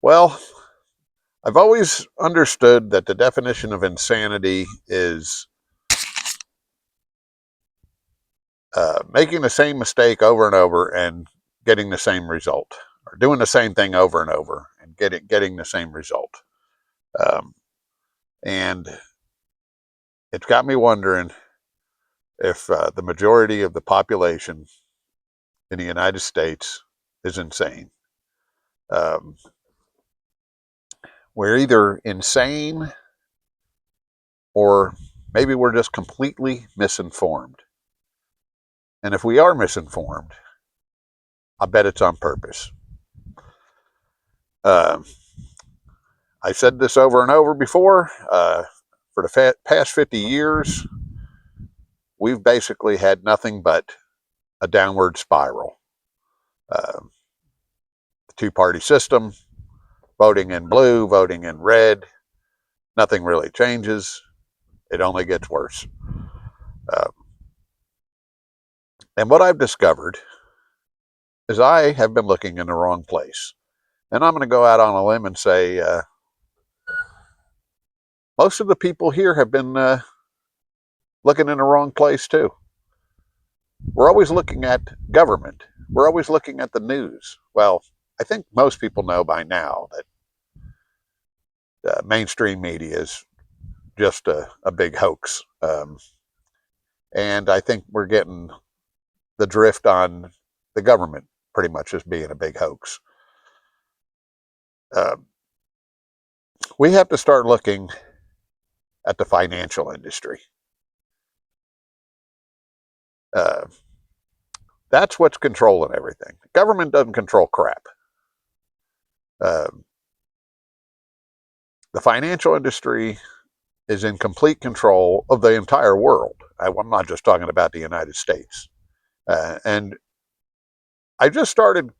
Well, I've always understood that the definition of insanity is making the same mistake over and over and getting the same result, or doing the same thing over and over and getting the same result. Um, and it's got me wondering if the majority of the population in the United States is insane. Um, we're either insane or maybe we're just completely misinformed. And if we are misinformed, I bet it's on purpose. Um, I said this over and over before. For the past 50 years, we've basically had nothing but a downward spiral. Uh, the two-party system, voting in blue, voting in red, nothing really changes. It only gets worse. Uh, and what I've discovered is I have been looking in the wrong place. And I'm going to go out on a limb and say most of the people here have been looking in the wrong place too. We're always looking at government. We're always looking at the news. Well, I think most people know by now that mainstream media is just a big hoax. And I think we're getting the drift on the government pretty much as being a big hoax. Uh, we have to start looking at the financial industry. Uh, that's what's controlling everything. The government doesn't control crap. Uh, the financial industry is in complete control of the entire world. I'm not just talking about the United States. And I just started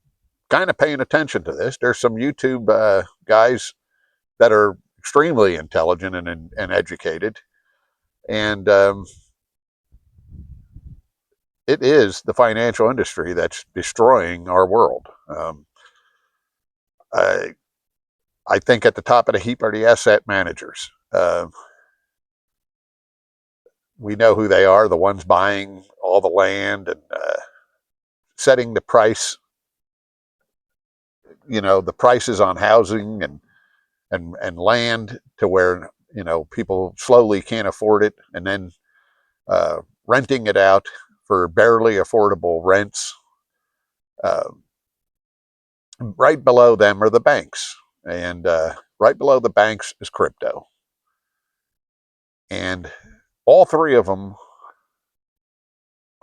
kind of paying attention to this. There's some YouTube guys that are extremely intelligent and educated. And it is the financial industry that's destroying our world. I, I think at the top of the heap are the asset managers. We know who they are, the ones buying all the land and setting the price, the prices on housing and land to where, people slowly can't afford it, and then renting it out for barely affordable rents. Uh, right below them are the banks, and right below the banks is crypto. And all three of them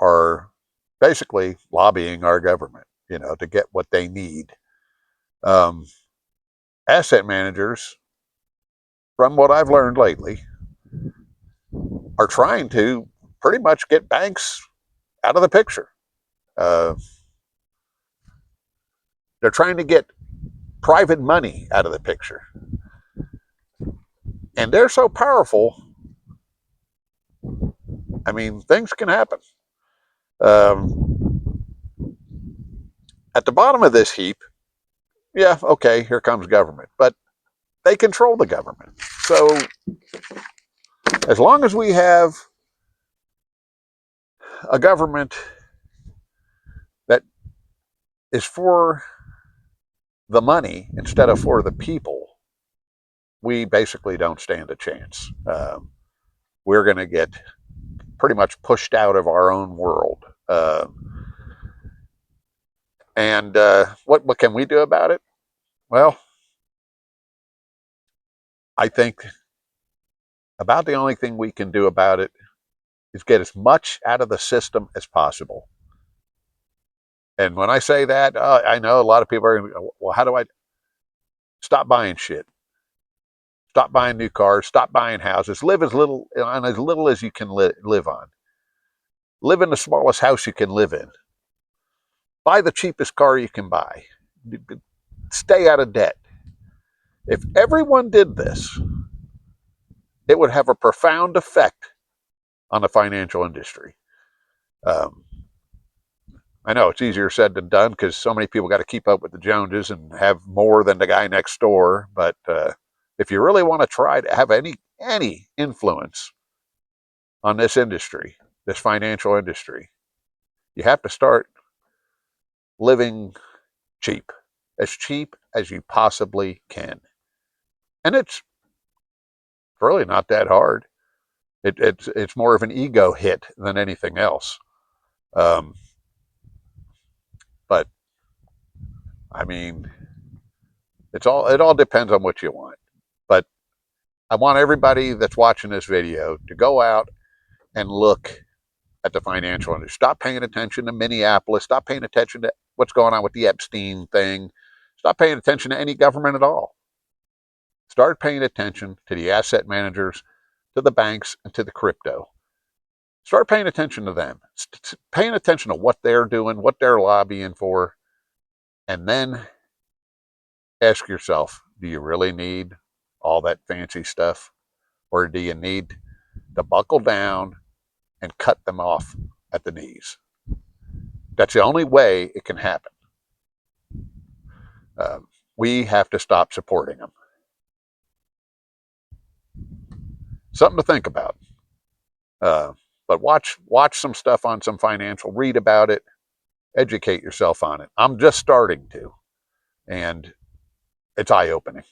are basically lobbying our government, to get what they need. Um, asset managers, from what I've learned lately, are trying to pretty much get banks out of the picture. Uh, they're trying to get private money out of the picture. And they're so powerful, I mean, things can happen. Um, at the bottom of this heap, yeah, okay, here comes government. But they control the government. So as long as we have a government that is for the money instead of for the people, we basically don't stand a chance. We're going to get pretty much pushed out of our own world. And what can we do about it? Well, I think about the only thing we can do about it is get as much out of the system as possible. And when I say that, I know a lot of people are going to go, well, how do I stop buying shit? Stop buying new cars, stop buying houses, live as little on as little as you can live on. Live in the smallest house you can live in. Buy the cheapest car you can buy. Stay out of debt. If everyone did this, it would have a profound effect on the financial industry. Um, I know it's easier said than done because so many people got to keep up with the Joneses and have more than the guy next door. But if you really want to try to have any influence on this industry, this financial industry, you have to start living cheap as you possibly can. And it's really not that hard. It's more of an ego hit than anything else. Um, but I mean, it all depends on what you want. But I want everybody that's watching this video to go out and look at the financial industry. Stop paying attention to Minneapolis. Stop paying attention to what's going on with the Epstein thing. Stop paying attention to any government at all. Start paying attention to the asset managers, to the banks, and to the crypto. Start paying attention to them. Paying attention to what they're doing, what they're lobbying for, and then ask yourself, do you really need all that fancy stuff? Or do you need to buckle down and cut them off at the knees? That's the only way it can happen. We have to stop supporting them. Something to think about. But watch some stuff on some financial, read about it, educate yourself on it. I'm just starting to, and it's eye-opening.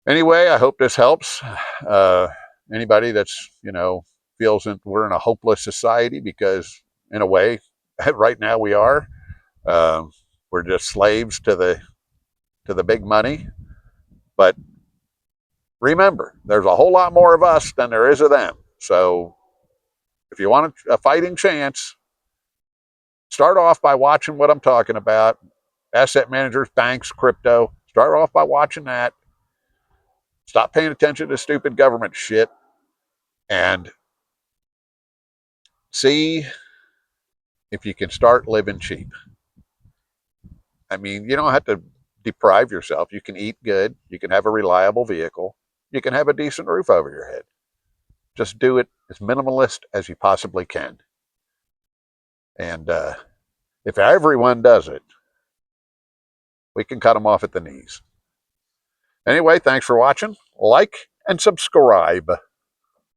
Anyway, I hope this helps. Anybody that's, feels that we're in a hopeless society, because in a way, right now we are. We're just slaves to the big money. But remember, there's a whole lot more of us than there is of them. So if you want a fighting chance, start off by watching what I'm talking about. Asset managers, banks, crypto. Start off by watching that. Stop paying attention to stupid government shit and see if you can start living cheap. I mean, you don't have to deprive yourself. You can eat good. You can have a reliable vehicle. You can have a decent roof over your head. Just do it as minimalist as you possibly can. And if everyone does it, we can cut them off at the knees. Anyway, thanks for watching. Like and subscribe.